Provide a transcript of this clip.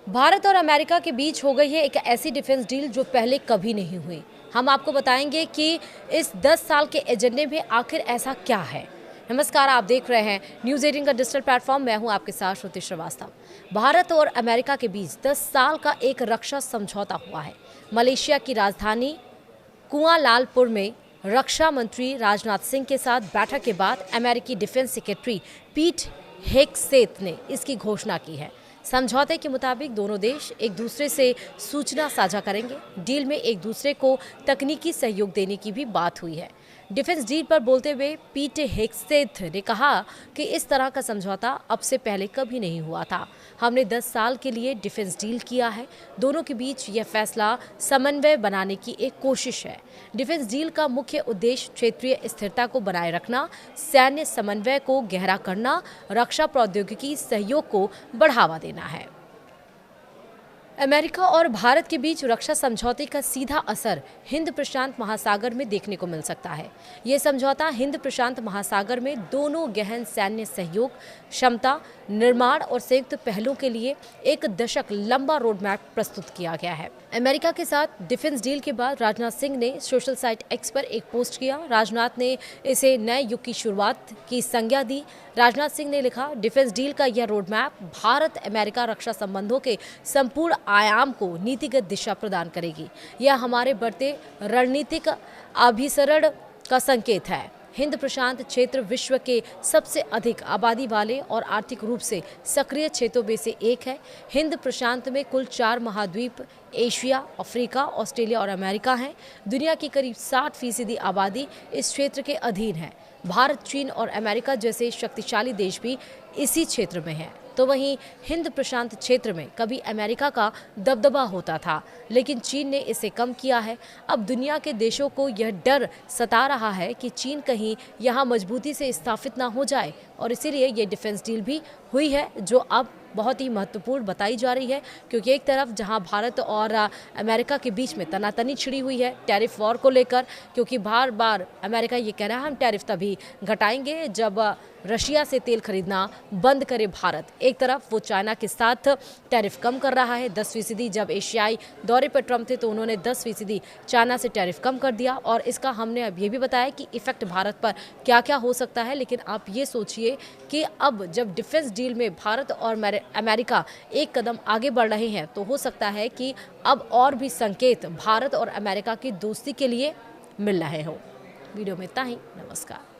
भारत और अमेरिका के बीच हो गई है एक ऐसी डिफेंस डील जो पहले कभी नहीं हुई। हम आपको बताएंगे कि इस 10 साल के एजेंडे में आखिर ऐसा क्या है। नमस्कार, आप देख रहे हैं न्यूज़ 18 का डिजिटल प्लेटफॉर्म। मैं हूं आपके साथ श्रुति श्रीवास्तव। भारत और अमेरिका के बीच 10 साल का एक रक्षा समझौता हुआ है। मलेशिया की राजधानी कुआलालंपुर में रक्षा मंत्री राजनाथ सिंह के साथ बैठक के बाद अमेरिकी डिफेंस सेक्रेटरी पीट हेगसेथ ने इसकी घोषणा की है। समझौते के मुताबिक दोनों देश एक दूसरे से सूचना साझा करेंगे। डील में एक दूसरे को तकनीकी सहयोग देने की भी बात हुई है। डिफेंस डील पर बोलते हुए पीट हेगसेथ ने कहा कि इस तरह का समझौता अब से पहले कभी नहीं हुआ था। हमने 10 साल के लिए डिफेंस डील किया है। दोनों के बीच यह फैसला समन्वय बनाने की एक कोशिश है। डिफेंस डील का मुख्य उद्देश्य क्षेत्रीय स्थिरता को बनाए रखना, सैन्य समन्वय को गहरा करना, रक्षा प्रौद्योगिकी सहयोग को बढ़ावा देना है। अमेरिका और भारत के बीच रक्षा समझौते का सीधा असर हिंद प्रशांत महासागर में देखने को मिल सकता है। ये समझौता हिंद प्रशांत महासागर में दोनों गहन सैन्य सहयोग, क्षमता निर्माण और संयुक्त पहलों के लिए एक दशक लंबा रोड मैप प्रस्तुत किया गया है। अमेरिका के साथ डिफेंस डील के बाद राजनाथ सिंह ने सोशल साइट एक्स पर एक पोस्ट किया। राजनाथ ने इसे नए युग की शुरुआत की संज्ञा दी। राजनाथ सिंह ने लिखा, डिफेंस डील का यह रोड मैप भारत अमेरिका रक्षा संबंधों के संपूर्ण आयाम को नीतिगत दिशा प्रदान करेगी। यह हमारे बढ़ते रणनीतिक अभिसरण का संकेत है। हिंद प्रशांत क्षेत्र विश्व के सबसे अधिक आबादी वाले और आर्थिक रूप से सक्रिय क्षेत्रों में से एक है। हिंद प्रशांत में कुल 4 महाद्वीप एशिया, अफ्रीका, ऑस्ट्रेलिया और अमेरिका हैं। दुनिया की करीब 60% आबादी इस क्षेत्र के अधीन है। भारत, चीन और अमेरिका जैसे शक्तिशाली देश भी इसी क्षेत्र में हैं। तो वहीं हिंद प्रशांत क्षेत्र में कभी अमेरिका का दबदबा होता था, लेकिन चीन ने इसे कम किया है। अब दुनिया के देशों को यह डर सता रहा है कि चीन कहीं यहाँ मजबूती से स्थापित ना हो जाए, और इसीलिए ये डिफेंस डील भी हुई है जो अब बहुत ही महत्वपूर्ण बताई जा रही है। क्योंकि एक तरफ जहां भारत और अमेरिका के बीच में तनातनी छिड़ी हुई है टैरिफ वॉर को लेकर, क्योंकि बार बार अमेरिका ये कह रहा है हम टैरिफ तभी घटाएंगे जब रशिया से तेल खरीदना बंद करे भारत। एक तरफ वो चाइना के साथ टैरिफ कम कर रहा है 10%। जब एशियाई दौरे पर ट्रंप थे तो उन्होंने 10% चाइना से टैरिफ कम कर दिया, और इसका हमने अब ये भी बताया कि इफेक्ट भारत पर क्या क्या हो सकता है। लेकिन आप ये सोचिए कि अब जब डिफेंस डील में भारत और अमेरिका एक कदम आगे बढ़ रहे हैं, तो हो सकता है कि अब और भी संकेत भारत और अमेरिका की दोस्ती के लिए मिल रहे हो। वीडियो में इतना ही। नमस्कार।